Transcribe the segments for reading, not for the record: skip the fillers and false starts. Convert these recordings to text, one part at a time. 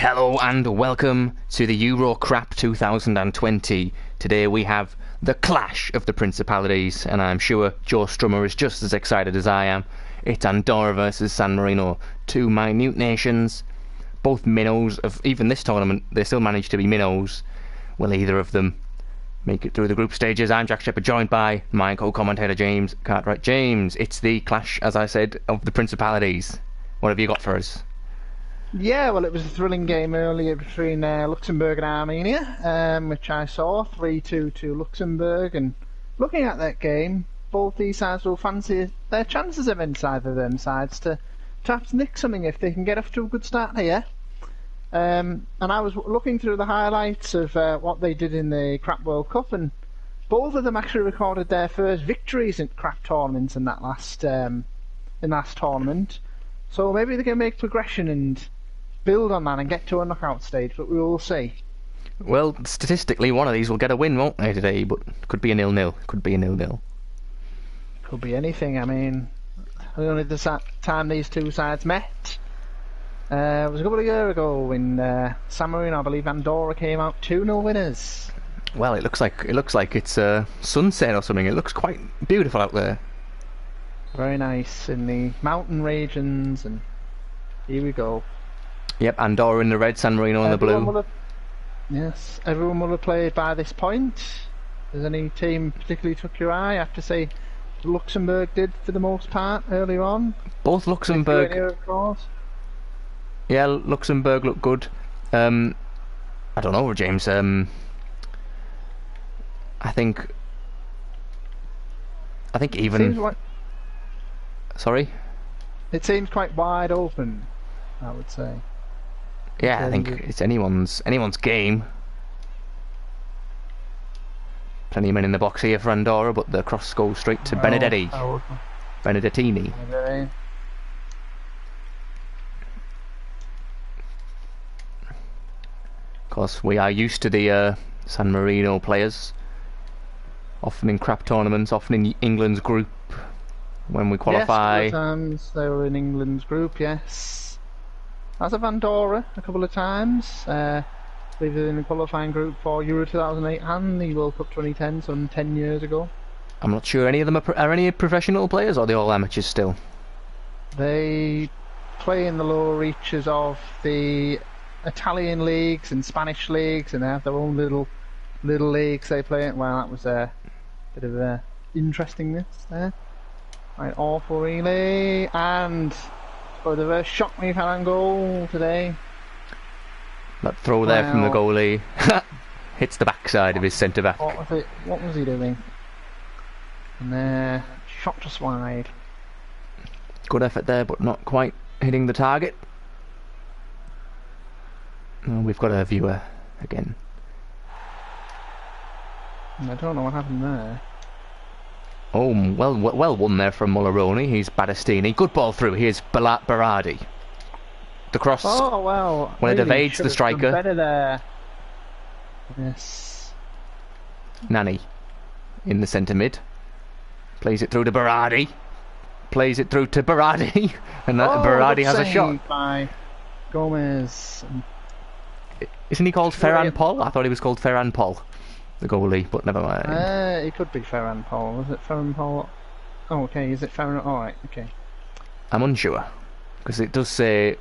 Hello and welcome to the Euro Crap 2020. Today we have the clash of the principalities, and I'm sure Joe Strummer is just as excited as I am. It's Andorra versus San Marino, two minute nations, both minnows of even this tournament. They still manage to be minnows. Will either of them make it through the group stages? I'm Jack Shepherd, joined by my co-commentator James Cartwright. James, it's the clash, as I said, of the principalities. What have you got for us? Yeah, well, it was a thrilling game earlier between Luxembourg and Armenia, which I saw 3-2 to Luxembourg. And looking at that game, both these sides will fancy their chances against either of them sides to perhaps nick something if they can get off to a good start here. And I was looking through the highlights of what they did in the Crap World Cup, and both of them actually recorded their first victories in Crap tournaments in that last tournament. So maybe they can make progression and build on that and get to a knockout stage, but we will see. Well, statistically, one of these will get a win, won't they, today? But could be a 0-0. Could be a 0-0. Could be anything. I mean, only the time these two sides met was a couple of years ago when San Marino, I believe Andorra, came out 2-0 winners. Well, it looks like it's sunset or something. It looks quite beautiful out there. Very nice in the mountain regions, and here we go. Yep, Andorra in the red, San Marino in the blue. Yes, everyone will have played by this point. Has any team particularly took your eye? I have to say Luxembourg did for the most part earlier on. Both Luxembourg. Yeah, Luxembourg looked good. I don't know, James. I think even. Sorry? It seems quite wide open, I would say. Yeah, I think it's anyone's game. Plenty of men in the box here for Andorra, but the cross goes straight to Benedetti. Benedettini. Of course, we are used to the San Marino players. Often in crap tournaments, often in England's group. When we qualify. Yes, a couple of times they were in England's group, yes. As of Andorra, a couple of times. I believe they were in the qualifying group for Euro 2008 and the World Cup 2010, some 10 years ago. I'm not sure any of them are any professional players, or are they all amateurs still? They play in the lower reaches of the Italian leagues and Spanish leagues, and they have their own little leagues they play in. Well, that was a bit of interestingness there. Right, awful relay, and for the first shot we've had on goal today. That throw there from the goalie hits the backside of his centre back. What was he doing? And shot just wide. Good effort there, but not quite hitting the target. Oh, we've got a viewer again. I don't know what happened there. Oh, well won there from Molaroni. He's Battistini. Good ball through. Here's Berardi. The cross. Oh, well. When it evades the striker. Better there. Yes. Nani in the centre mid. Plays it through to Berardi. Plays it through to Berardi. And Berardi has a shot. By Gomez. Isn't he called Ferran Paul? I thought he was called Ferran Paul, the goalie, but never mind. It could be Ferran Paul. Was it Ferran Paul? Oh, okay. Is it Ferran? Alright, okay. I'm unsure, because it does say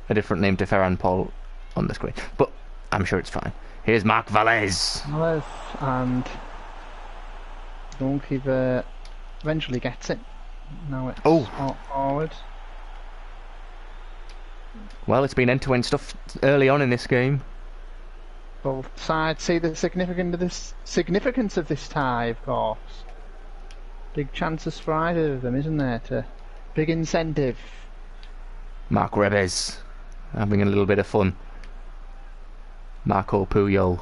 a different name to Ferran Paul on the screen, but I'm sure it's fine. Here's Marc Valles. Valles, and the goalkeeper eventually gets it. Now it's forward. Well, it's been end-to-end stuff early on in this game. Both sides see the significance of this tie, of course. Big chances for either of them, isn't there? Big incentive. Marc Reves having a little bit of fun. Marco Puyol.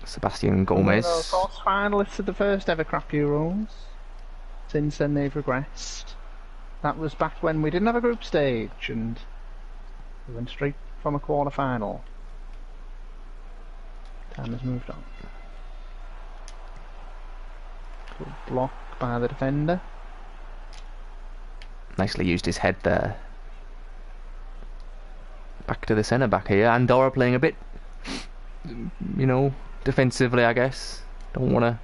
Sebastian Gomez. Of course, finalists of the first ever Crap Euros. Since then they've regressed. That was back when we didn't have a group stage and we went straight from a quarter-final. Time has moved on. Good block by the defender. Nicely used his head there. Back to the centre back here. Andorra playing a bit, you know, defensively, I guess. Don't want to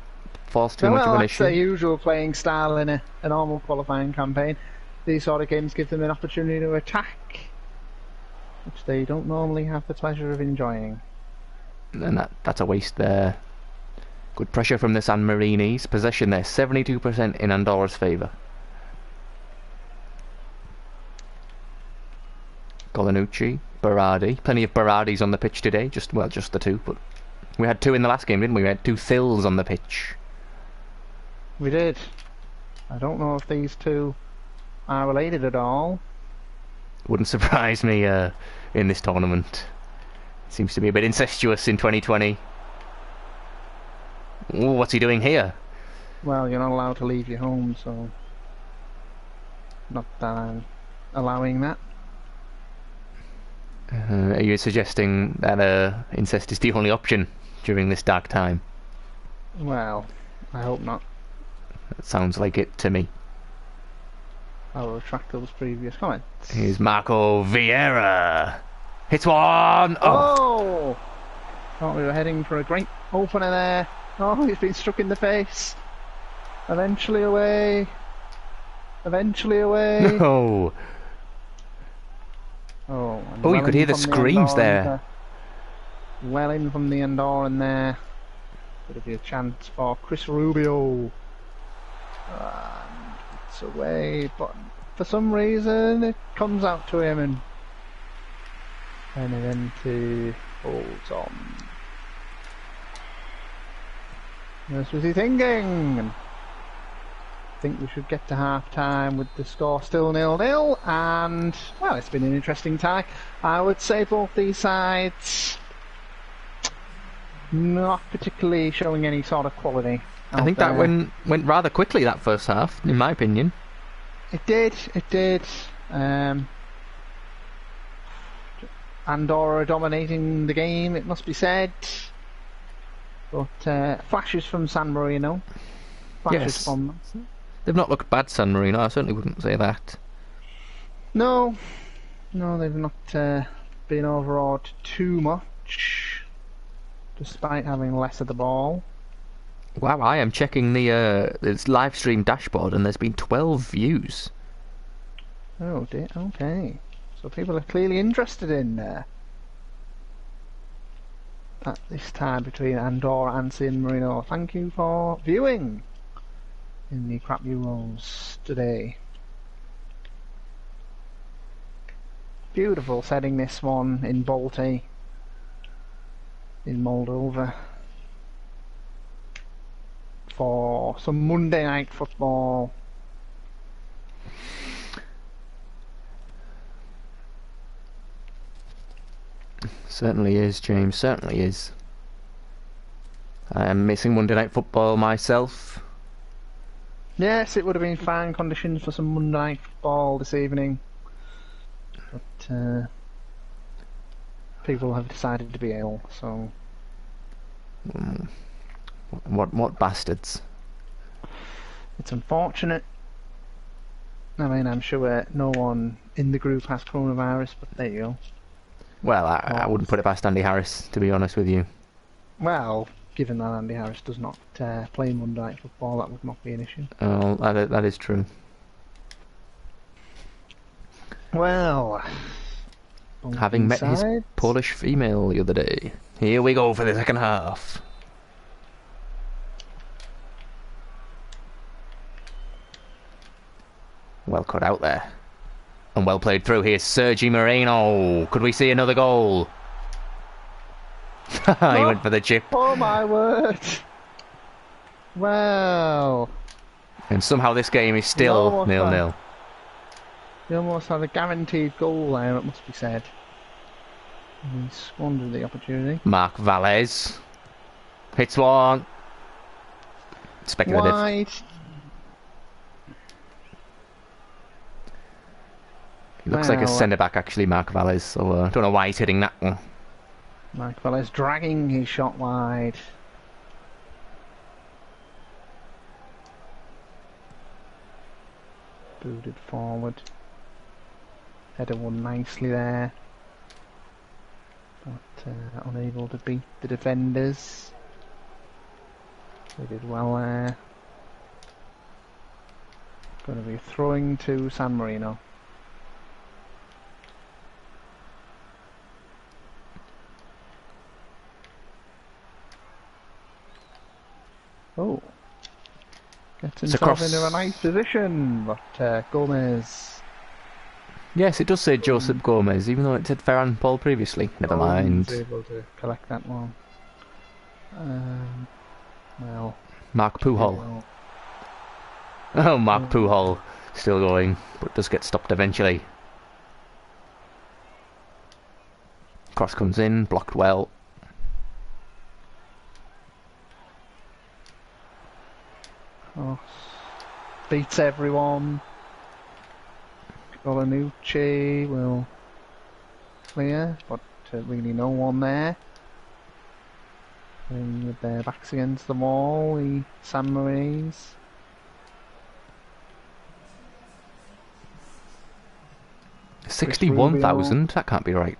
force too much of an that's issue. their usual playing style in a normal qualifying campaign. These sort of games give them an opportunity to attack, which they don't normally have the pleasure of enjoying. And that's a waste there. Good pressure from the San Marinis. Possession there, 72% in Andorra's favour. Colanucci, Berardi. Plenty of Berardis on the pitch today. Just the two, but we had two in the last game, didn't we? We had two Thils on the pitch. We did. I don't know if these two are related at all. Wouldn't surprise me in this tournament. Seems to be a bit incestuous in 2020. Ooh, what's he doing here? Well, you're not allowed to leave your home, so not that I'm allowing that. Are you suggesting that incest is the only option during this dark time? Well, I hope not. That sounds like it to me. I will retract those previous comments. Here's Marco Vieira. Hits one! Oh! Thought we were heading for a great opener there. Oh, he's been struck in the face. Eventually away. Eventually away. No! Oh, Oh, you could hear the screams there. Well in from the Andorran there. Could be a chance for Chris Rubio. And it's away, but for some reason it comes out to him and Benevente holds on. What was he thinking? I think we should get to half time with the score still 0-0, and well, it's been an interesting tie. I would say both these sides not particularly showing any sort of quality. I think that went rather quickly, that first half, in my opinion. It did. Andorra dominating the game, it must be said. But flashes from San Marino. Flashes from them. They've not looked bad, San Marino. I certainly wouldn't say that. No, they've not been overawed too much, despite having less of the ball. Wow, I am checking the live stream dashboard, and there's been 12 views. Oh dear. Okay, so people are clearly interested in at this time between Andorra and San Marino. Thank you for viewing in the crap Euros today. Beautiful setting, this one in Balti in Moldova for some Monday night football. Certainly is, James, certainly is. I am missing Monday night football myself. Yes, it would have been fine conditions for some Monday night football this evening, but people have decided to be ill, so... What bastards. It's unfortunate. I mean, I'm sure no one in the group has coronavirus, but there you go. Well, I wouldn't put it past Andy Harris, to be honest with you. Well, given that Andy Harris does not play Monday night football, that would not be an issue. Oh, that is true. Well, having met his Polish female the other day. Here we go for the second half. Well cut out there. And well played through. Here's Sergi Marino. Could we see another goal? He went for the chip. Oh my word. Well. And somehow this game is still 0-0. He almost had a guaranteed goal there, it must be said. He squandered the opportunity. Mark Valles. Hits one. Speculative. Wide. He looks like a centre-back, actually, Mark Valles, so I don't know why he's hitting that one. Mark Valles dragging his shot wide. Booted forward. Header one nicely there. but unable to beat the defenders. They did well there. Going to be throwing to San Marino. Oh, gets himself into a nice position, but Gomez. Yes, it does say Josep Gomez, even though it said Ferran Paul previously. Never mind. He was able to collect that one. Well, Mark Pujol. Oh, Mark Pujol still going, but does get stopped eventually. Cross comes in, blocked well. Oh, beats everyone. Colanucci will clear, but really no one there. And with their backs against the wall, the San Marines. 61,000? That can't be right.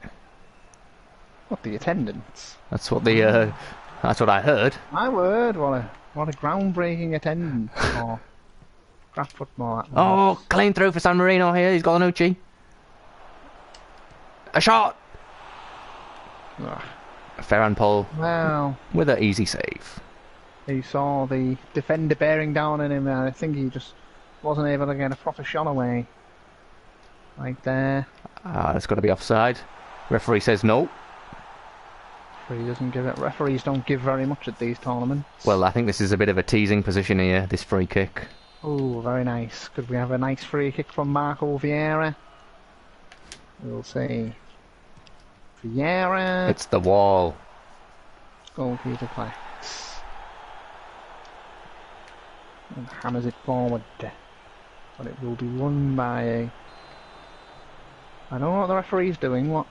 What, the attendance? That's what the that's what I heard. My word, what a groundbreaking attendance for crap football. Oh, clean through for San Marino here. He's got Colanucci. A shot. Ugh. Ferran Paul. Well, with an easy save. He saw the defender bearing down on him, and I think he just wasn't able to get a proper shot away. Right there. Ah, it's got to be offside. Referee says no. Referee doesn't give it. Referees don't give very much at these tournaments. Well, I think this is a bit of a teasing position here, this free kick. Oh, very nice. Could we have a nice free kick from Marco Vieira? We'll see. Vieira. It's the wall. Goalkeeper collects. And hammers it forward. But it will be won by a... I don't know what the referee's doing. What?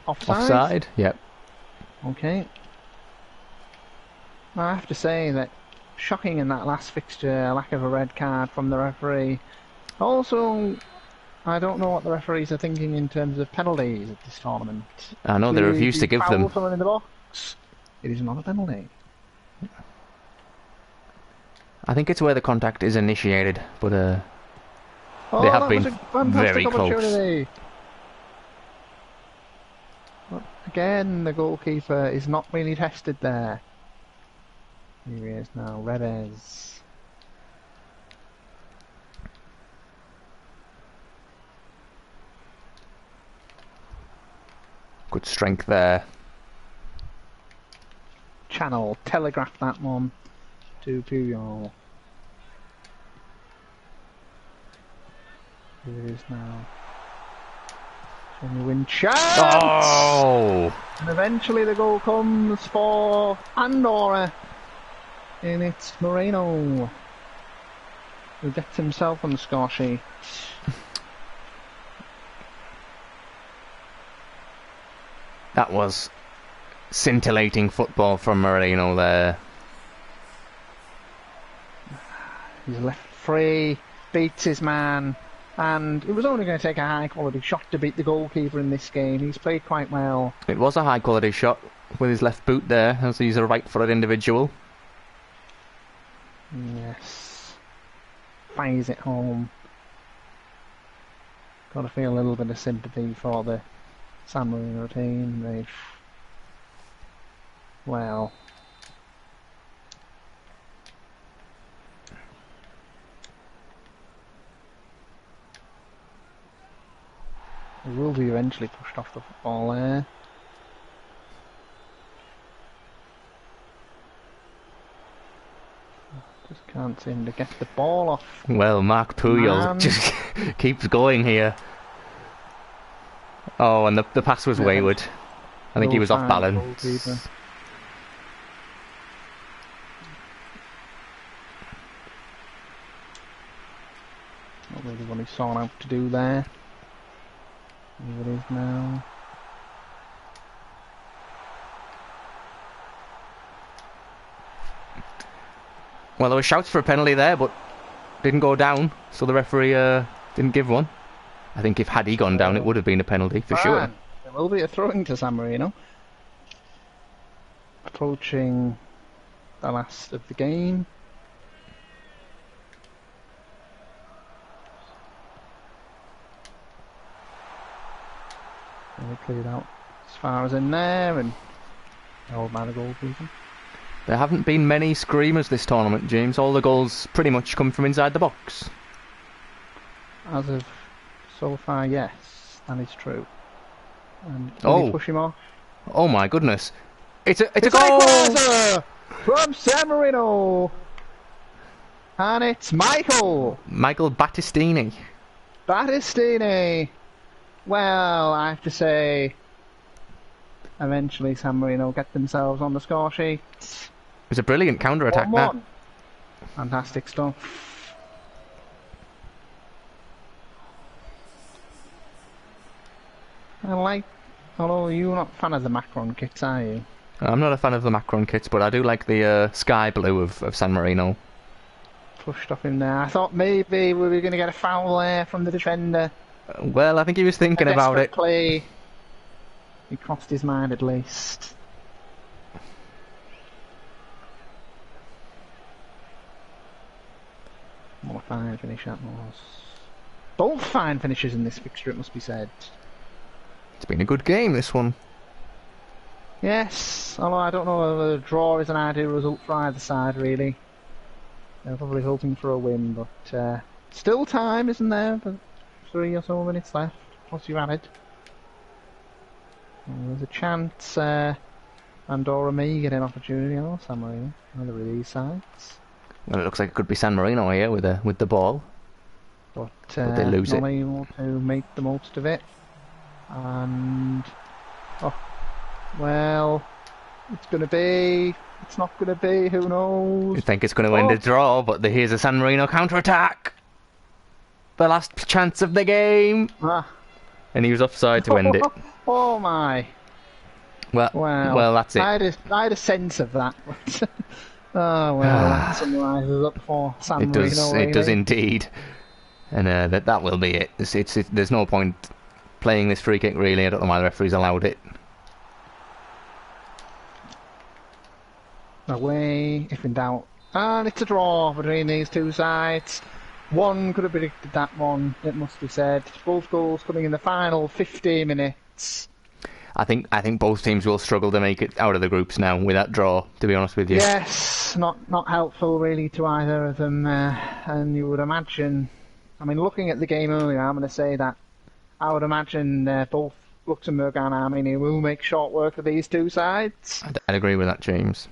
Offside? Offside? Yep. Okay. I have to say that shocking in that last fixture, lack of a red card from the referee. Also, I don't know what the referees are thinking in terms of penalties at this tournament. I know they refuse to give them. Someone in the box. It is not a penalty. I think it's where the contact is initiated, but oh, they have been very close. But again, the goalkeeper is not really tested there. Here he is now, Redes. Good strength there. Channel, telegraph that one to Puyol. Here it is now. Genuine chance! Oh! And eventually the goal comes for Andorra. And it's Marino, who gets himself on the score sheet. That was scintillating football from Marino there. He's left free, beats his man, and it was only going to take a high quality shot to beat the goalkeeper in this game. He's played quite well. It was a high quality shot with his left boot there, as he's a right footed individual. Yes. Fires it home. Got to feel a little bit of sympathy for the San Marino team. They've... well... He will be eventually pushed off the football there. Just can't seem to get the ball off. Well, Mark Pujol just keeps going here. Oh, and the pass was wayward. I think he was off balance. Not really what he sought out to do there. Here it is now. Well, there were shouts for a penalty there, but didn't go down, so the referee didn't give one. I think if had he gone down, it would have been a penalty for sure. There will be a throwing to San Marino. Approaching the last of the game. They cleared out as far as in there, and the old man of goal beaten. There haven't been many screamers this tournament, James. All the goals pretty much come from inside the box. As of so far, yes, that is true. And can he push him off? Oh my goodness! It's a goal from San Marino, and it's Michael Battistini. Battistini. Well, I have to say, eventually San Marino get themselves on the score sheet. It was a brilliant counter-attack, that. Fantastic stuff. Although you're not a fan of the Macron kits, are you? I'm not a fan of the Macron kits, but I do like the sky blue of San Marino. Pushed up in there. I thought maybe we were going to get a foul there from the defender. Well, I think he was thinking about it. Play. He crossed his mind at least. What a fine finish that was. Both fine finishes in this fixture, it must be said. It's been a good game, this one. Yes, although I don't know whether a draw is an ideal result for either side, really. They're probably hoping for a win, but still time, isn't there? 3 or so minutes left, plus you've added. There's a chance Andorra may get an opportunity, or San Marino, either of these sides. Well, it looks like it could be San Marino here with the ball. But they lose not able to make the most of it. And well, it's not going to be, who knows? You think it's going to end a draw, but here's a San Marino counter-attack. The last chance of the game. And he was offside to end it. Oh my. Well, that's it. I had a sense of that. Oh well, that summarises up for San Marino. It does indeed. And that will be it. There's no point playing this free kick, really. I don't know why the referee's allowed it. Away, if in doubt. And it's a draw between these two sides. One could have predicted that one, it must be said. Both goals coming in the final 15 minutes. I think both teams will struggle to make it out of the groups now with that draw, to be honest with you. Yes, not helpful really to either of them. And you would imagine, I mean, looking at the game earlier, I'm going to say that I would imagine both Luxembourg and Armenia will make short work of these two sides. I'd agree with that, James.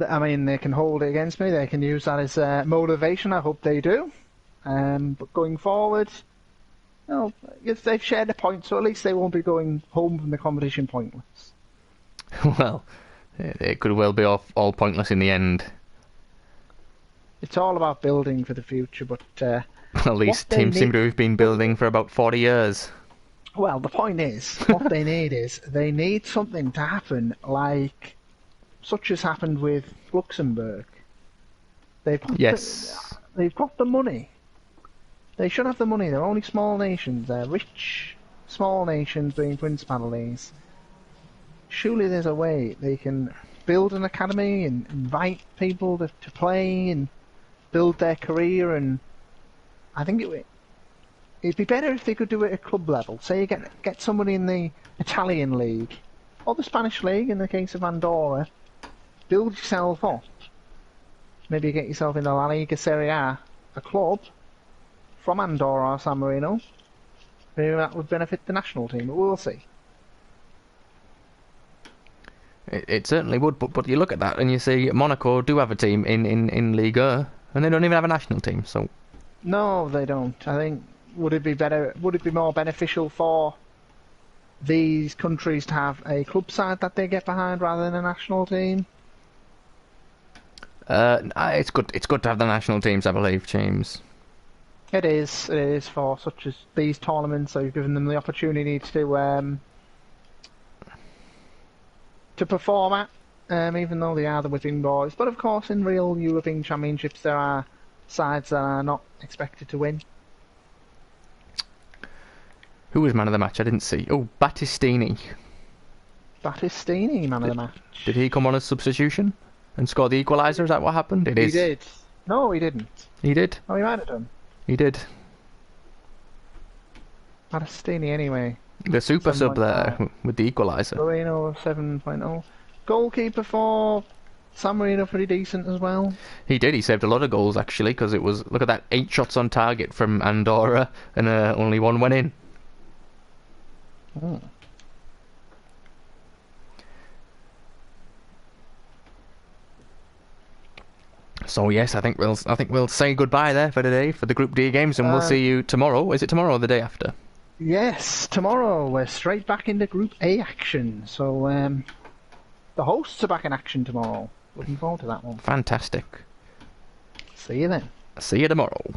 I mean, they can hold it against me. They can use that as motivation. I hope they do. But going forward, if they've shared a point, so at least they won't be going home from the competition pointless. Well, it could well be all pointless in the end. It's all about building for the future, but well, these teams seem to have been building for about 40 years. Well, the point is, what they need something to happen like such as happened with Luxembourg. They've got the money. They should have the money. They're only small nations. They're rich, small nations being principalities. Surely there's a way they can build an academy and invite people to play and build their career. And I think it'd be better if they could do it at club level. Say you get somebody in the Italian league or the Spanish league in the case of Andorra. Build yourself up. Maybe you get yourself in the La Liga Serie A, a club from Andorra or San Marino. Maybe that would benefit the national team, but we'll see. It certainly would, but you look at that and you see Monaco do have a team in Liga, and they don't even have a national team. So no, they don't. I think would it be more beneficial for these countries to have a club side that they get behind rather than a national team? It's good to have the national teams, I believe, James. It is for such as these tournaments. So you've given them the opportunity to perform at, even though they are the whipping boys. But of course, in real European Championships, there are sides that are not expected to win. Who was man of the match? I didn't see. Oh, Battistini. Battistini, man of the match. Did he come on as substitution and score the equaliser? Is that what happened? It He is. did. No, he didn't. He did. Oh, he might have done. He did. Battistini, anyway. The super sub there 7.5. with the equaliser. Marino 7.0. Goalkeeper for San Marino, pretty decent as well. He did. He saved a lot of goals actually, because it was, look at that, 8 shots on target from Andorra, and only 1 went in. Oh. So yes, I think we'll say goodbye there for today for the Group D games, and we'll see you tomorrow. Is it tomorrow or the day after? Yes, tomorrow we're straight back into Group A action. So the hosts are back in action tomorrow. Looking forward to that one. Fantastic. See you then. See you tomorrow.